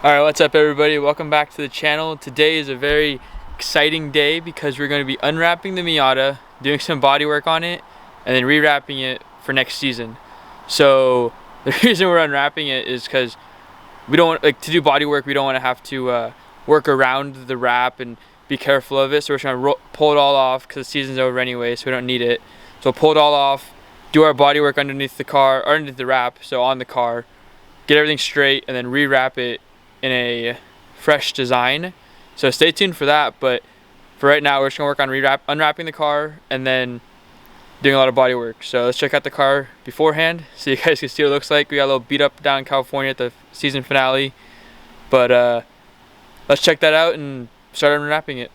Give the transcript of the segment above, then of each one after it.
Alright, what's up everybody? Welcome back to the channel. Today is a very exciting day because we're going to be unwrapping the Miata, doing some body work on it, and then rewrapping it for next season. So the reason we're unwrapping it is because we don't want, to do body work, we don't want to have to work around the wrap and be careful of it. So we're just going to pull it all off because the season's over anyway, so we don't need it. So we'll pull it all off, do our body work underneath the car, or underneath the wrap, so on the car, get everything straight, and then rewrap it in a fresh design. So stay tuned for that, but for right now we're just gonna work on unwrapping the car and then doing a lot of body work. So let's check out the car beforehand so you guys can see what it looks like. We got a little beat up down in California at the season finale, but let's check that out and start unwrapping it.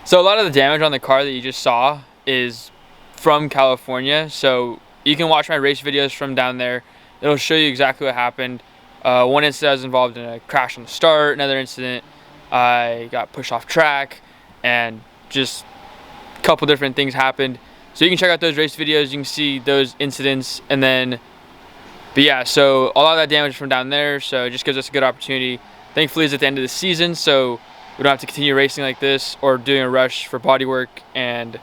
So a lot of the damage on the car that you just saw is from California, so you can watch my race videos from down there. It'll show you exactly what happened. One incident I was involved in a crash on the start, another incident I got pushed off track, and just a couple different things happened. So you can check out those race videos, you can see those incidents, and then, but yeah, so a lot of that damage from down there, so it just gives us a good opportunity. Thankfully it's at the end of the season, so we don't have to continue racing like this or doing a rush for body work and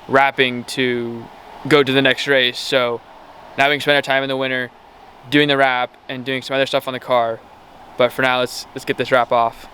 wrapping to go to the next race. So now we can spend our time in the winter doing the wrap and doing some other stuff on the car. But for now, let's get this wrap off.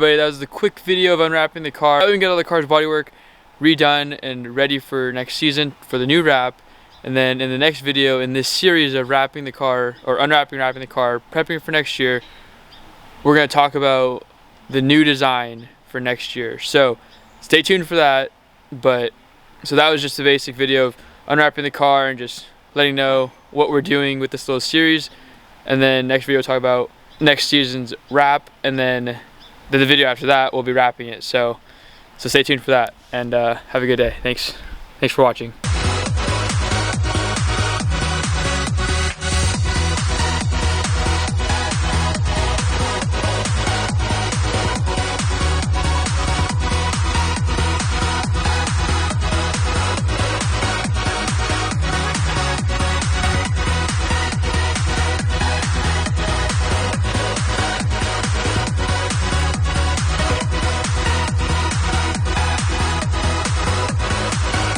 everybody, that was the quick video of unwrapping the car. We can get all the car's bodywork redone and ready for next season for the new wrap. And then in the next video in this series of wrapping the car, or unwrapping, wrapping the car, prepping for next year, we're going to talk about the new design for next year. So stay tuned for that. So that was just a basic video of unwrapping the car and just letting know what we're doing with this little series. And then next video we'll talk about next season's wrap, and then the video after that we'll be wrapping it. So stay tuned for that, and have a good day. Thanks for watching.